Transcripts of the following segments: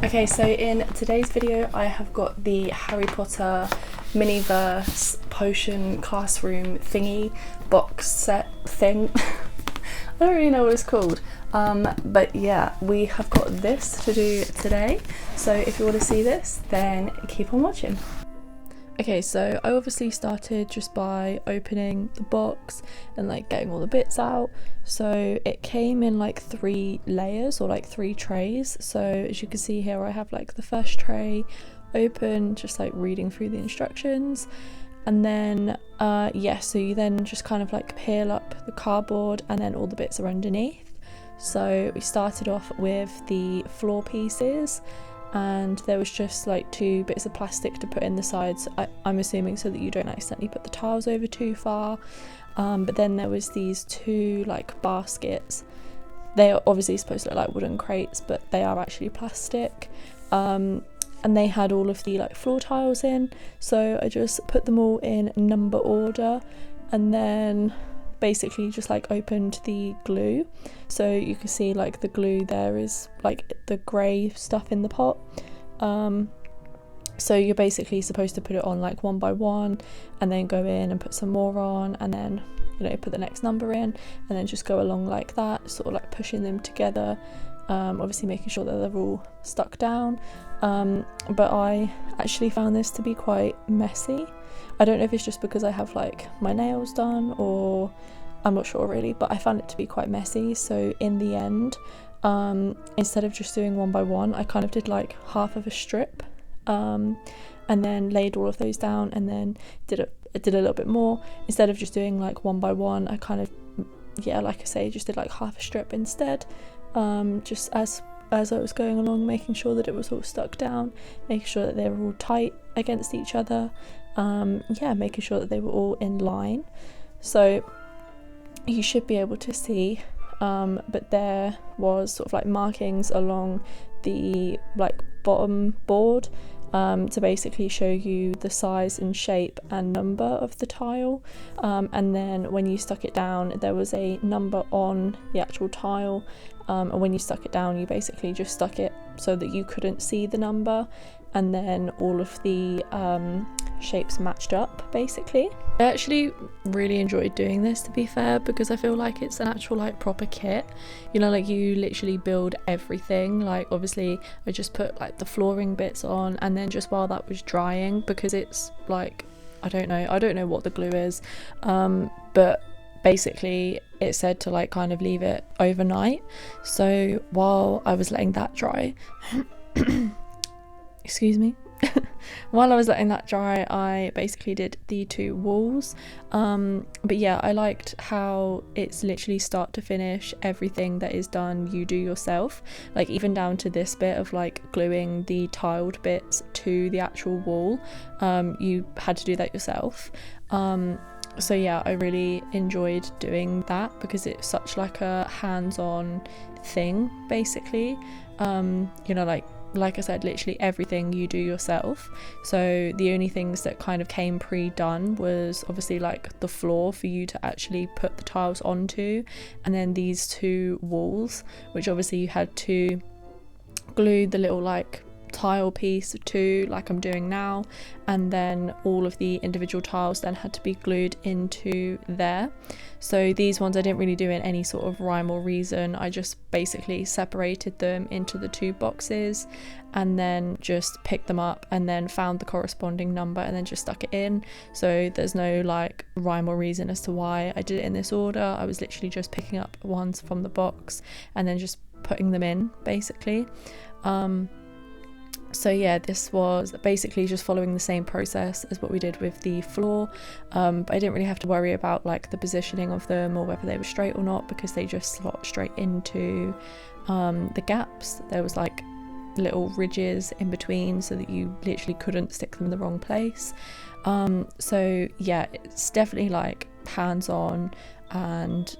Okay, so in today's video I have got the Harry Potter Miniverse Potion Classroom thingy box set thing. I don't really know what it's called, but yeah, we have got this to do today, so if you want to see this then keep on watching. Okay, so I obviously started just by opening the box and like getting all the bits out. So it came in like 3 layers or like 3 trays. So as you can see here, I have like the first tray open, just like reading through the instructions. And then so you then just kind of like peel up the cardboard and then all the bits are underneath. So we started off with the floor pieces, and there was just like 2 bits of plastic to put in the sides, I'm assuming so that you don't accidentally put the tiles over too far. But then there was these 2 like baskets. They are obviously supposed to look like wooden crates, but they are actually plastic. And they had all of the like floor tiles in, so I just put them all in number order, and then basically just like opened the glue. So you can see like the glue there is like the grey stuff in the pot. So you're basically supposed to put it on like 1 by 1 and then go in and put some more on, and then put the next number in, and then just go along like that, sort of like pushing them together, obviously making sure that they're all stuck down. But I actually found this to be quite messy. I don't know if it's just because I have like my nails done, or I'm not sure really, but I found it to be quite messy. So in the end, instead of just doing 1 by 1, I kind of did like half of a strip, and then laid all of those down, and then did a little bit more. Instead of just doing like 1 by 1, I kind of, like I say, just did like half a strip instead, just as I was going along, making sure that it was all stuck down, making sure that they were all tight against each other, making sure that they were all in line. So you should be able to see, but there was sort of like markings along the like bottom board, to basically show you the size and shape and number of the tile, and then when you stuck it down there was a number on the actual tile, and when you stuck it down you basically just stuck it so that you couldn't see the number, and then all of the shapes matched up basically. I actually really enjoyed doing this, to be fair, because I feel like it's an actual like proper kit, like you literally build everything. Like obviously I just put like the flooring bits on, and then just while that was drying, because it's like I don't know what the glue is, but basically it said to like kind of leave it overnight. So while I was letting that dry excuse me, while I was letting that dry, I basically did the 2 walls. But yeah, I liked how it's literally start to finish, everything that is done you do yourself, like even down to this bit of like gluing the tiled bits to the actual wall. You had to do that yourself. So yeah, I really enjoyed doing that because it's such like a hands-on thing basically. Like I said, literally everything you do yourself. So the only things that kind of came pre-done was obviously like the floor for you to actually put the tiles onto, and then these 2 walls, which obviously you had to glue the little like tile piece to, like I'm doing now, and then all of the individual tiles then had to be glued into there. So these ones I didn't really do in any sort of rhyme or reason. I just basically separated them into the 2 boxes and then just picked them up and then found the corresponding number and then just stuck it in. So there's no like rhyme or reason as to why I did it in this order. I was literally just picking up ones from the box and then just putting them in basically. So yeah, this was basically just following the same process as what we did with the floor, but I didn't really have to worry about like the positioning of them or whether they were straight or not, because they just slot straight into the gaps. There was like little ridges in between so that you literally couldn't stick them in the wrong place. So yeah, it's definitely like hands-on, and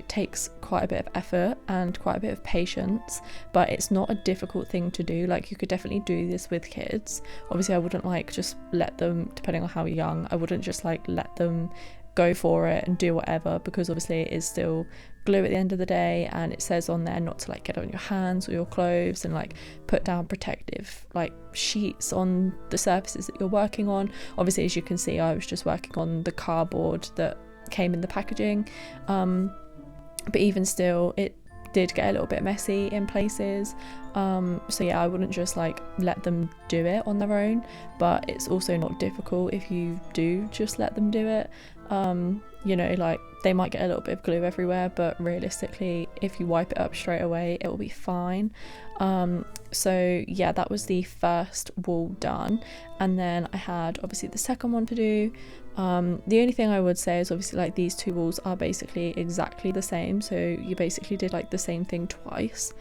takes quite a bit of effort and quite a bit of patience, but it's not a difficult thing to do. Like you could definitely do this with kids. Obviously I wouldn't like just let them, depending on how young, I wouldn't just like let them go for it and do whatever, because obviously it is still glue at the end of the day, and it says on there not to like get on your hands or your clothes, and like put down protective like sheets on the surfaces that you're working on. Obviously, as you can see, I was just working on the cardboard that came in the packaging, but even still it did get a little bit messy in places. So yeah, I wouldn't just like let them do it on their own, but it's also not difficult if you do just let them do it. You know, like they might get a little bit of glue everywhere, but realistically if you wipe it up straight away it will be fine. So yeah, that was the first wall done, and then I had obviously the second one to do. The only thing I would say is obviously like these two walls are basically exactly the same, so you basically did like the same thing twice.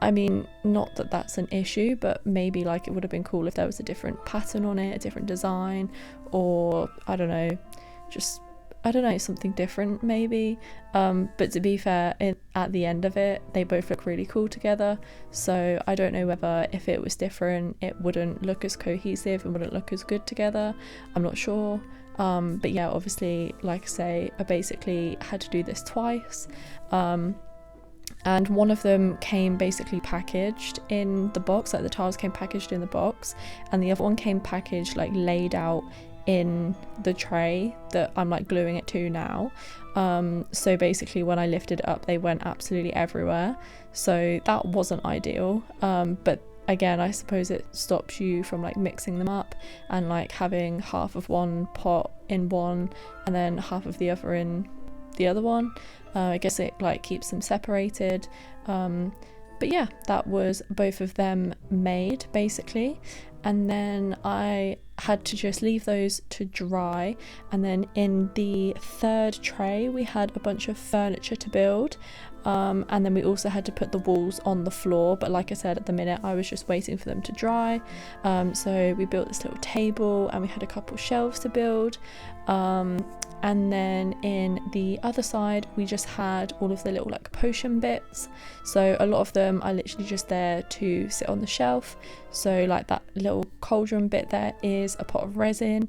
I mean, not that that's an issue, but maybe like it would have been cool if there was a different pattern on it, a different design, or I don't know, just I don't know, something different maybe. But to be fair, at the end of it they both look really cool together, so I don't know whether if it was different it wouldn't look as cohesive and wouldn't look as good together. I'm not sure. But yeah, obviously like I say, I basically had to do this twice, and one of them came basically packaged in the box, like the tiles came packaged in the box, and the other one came packaged like laid out in the tray that I'm like gluing it to now. So basically when I lifted it up they went absolutely everywhere, so that wasn't ideal. But again, I suppose it stops you from like mixing them up and like having half of one pot in one and then half of the other in the other one. I guess it like keeps them separated. But yeah, that was both of them made basically, and then I had to just leave those to dry, and then in the third tray we had a bunch of furniture to build, and then we also had to put the walls on the floor, but like I said, at the minute I was just waiting for them to dry. So we built this little table and we had a couple shelves to build, and then in the other side we just had all of the little like potion bits, so a lot of them are literally just there to sit on the shelf. So like that little cauldron bit there is a pot of resin,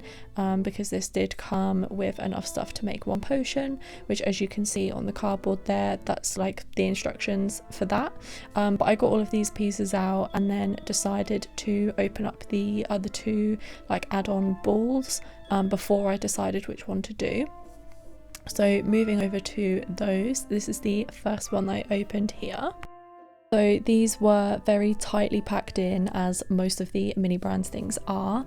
because this did come with enough stuff to make one potion, which as you can see on the cardboard there, that's like the instructions for that. But I got all of these pieces out and then decided to open up the other two like add-on balls before I decided which one to do. So moving over to those, this is the first one that I opened here. So these were very tightly packed in, as most of the Mini Brands things are,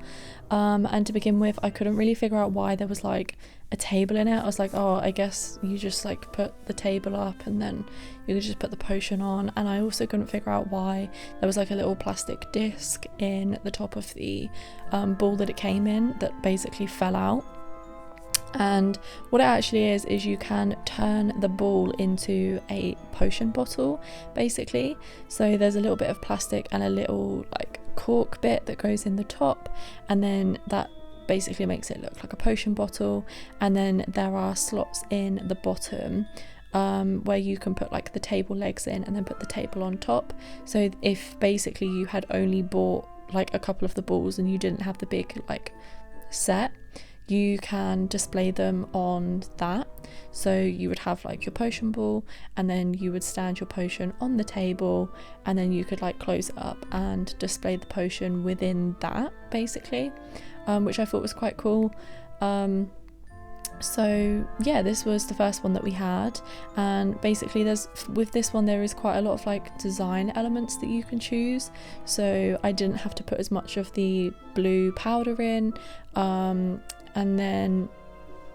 and to begin with I couldn't really figure out why there was like a table in it. I was like, oh, I guess you just like put the table up and then you could just put the potion on, and I also couldn't figure out why there was like a little plastic disc in the top of the ball that it came in that basically fell out. And what it actually is you can turn the ball into a potion bottle basically. So there's a little bit of plastic and a little like cork bit that goes in the top, and then that basically makes it look like a potion bottle, and then there are slots in the bottom where you can put like the table legs in and then put the table on top. So if basically you had only bought like a couple of the balls and you didn't have the big like set, you can display them on that. So you would have like your potion ball, and then you would stand your potion on the table, and then you could like close it up and display the potion within that basically, which I thought was quite cool. So yeah, this was the first one that we had, and basically with this one there is quite a lot of like design elements that you can choose, so I didn't have to put as much of the blue powder in, and then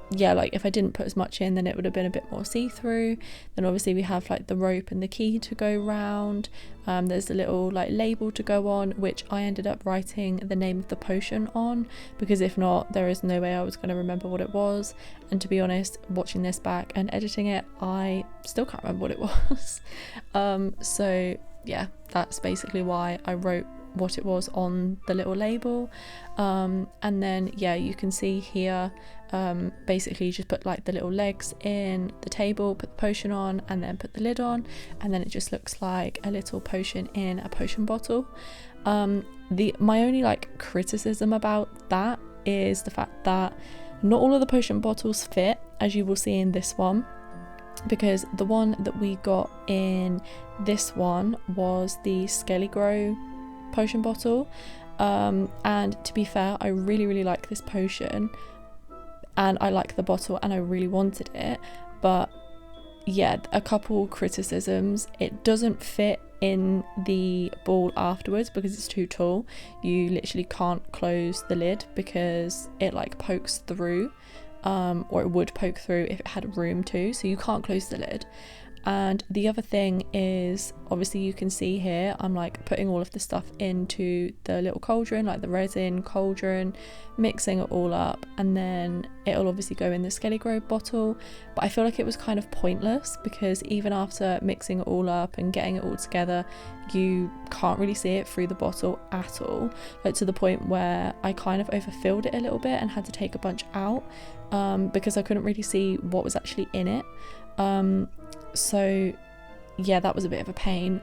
yeah, like if I didn't put as much in then it would have been a bit more see-through. Then obviously we have like the rope and the key to go round. There's a little like label to go on, which I ended up writing the name of the potion on, because if not there is no way I was going to remember what it was, and to be honest, watching this back and editing it I still can't remember what it was. So yeah, that's basically why I wrote what it was on the little label. And then yeah, you can see here basically you just put like the little legs in the table, put the potion on, and then put the lid on, and then it just looks like a little potion in a potion bottle. My only like criticism about that is the fact that Not all of the potion bottles fit, as you will see in this one, because the one that we got in this one was the Skelly Grow potion bottle, and to be fair, I really like this potion and I like the bottle and I really wanted it, but yeah, a couple criticisms. It doesn't fit in the ball afterwards because it's too tall. You literally can't close the lid because it like pokes through, or it would poke through if it had room to, so you can't close the lid. And the other thing is, obviously you can see here I'm like putting all of the stuff into the little cauldron, like the resin cauldron, mixing it all up, and then it'll obviously go in the Skelly Grow bottle. But I feel like it was kind of pointless because even after mixing it all up and getting it all together, you can't really see it through the bottle at all, like to the point where I kind of overfilled it a little bit and had to take a bunch out, because I couldn't really see what was actually in it. So yeah, that was a bit of a pain.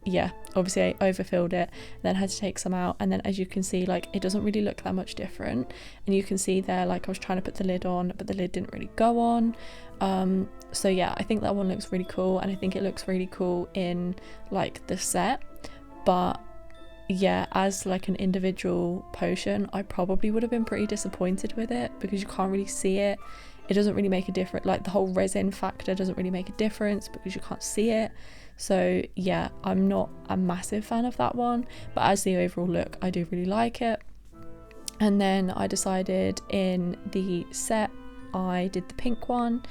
Yeah, obviously I overfilled it, then had to take some out, and then as you can see, like, it doesn't really look that much different, and you can see there, like, I was trying to put the lid on but the lid didn't really go on. So yeah, I think that one looks really cool, and I think it looks really cool in like the set, but yeah, as like an individual potion I probably would have been pretty disappointed with it because you can't really see it. It doesn't really make a difference, like the whole resin factor doesn't really make a difference because you can't see it. So yeah, I'm not a massive fan of that one, but as the overall look, I do really like it. And then I decided in the set I did the pink one.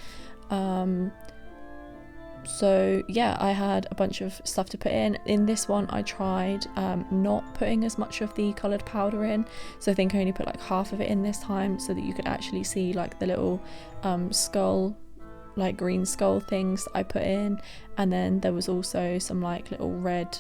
So yeah, I had a bunch of stuff to put in this one. I tried not putting as much of the coloured powder in, so I think I only put like half of it in this time so that you could actually see like the little skull, like green skull things that I put in. And then there was also some like little red,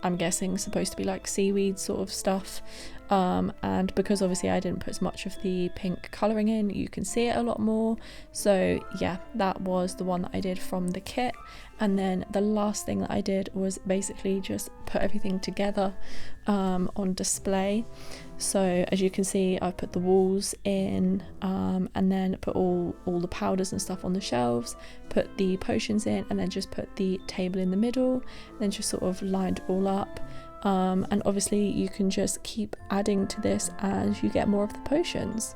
I'm guessing supposed to be like seaweed sort of stuff, and because obviously I didn't put as much of the pink colouring in, you can see it a lot more. So yeah, that was the one that I did from the kit. And then the last thing that I did was basically just put everything together on display. So as you can see, I put the walls in, and then put all the powders and stuff on the shelves, put the potions in, and then just put the table in the middle, and then just sort of lined it all up. And obviously you can just keep adding to this as you get more of the potions.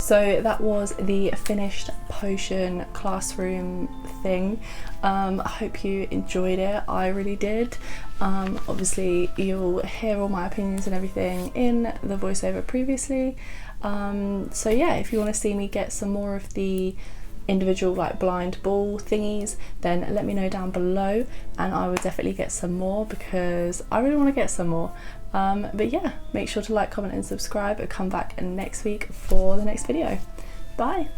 So that was the finished potion classroom thing. I hope you enjoyed it. I really did. Obviously you'll hear all my opinions and everything in the voiceover previously. So yeah, if you want to see me get some more of the individual like blind ball thingies, then let me know down below and I would definitely get some more because I really want to get some more. But yeah, make sure to like, comment and subscribe, and come back next week for the next video. Bye.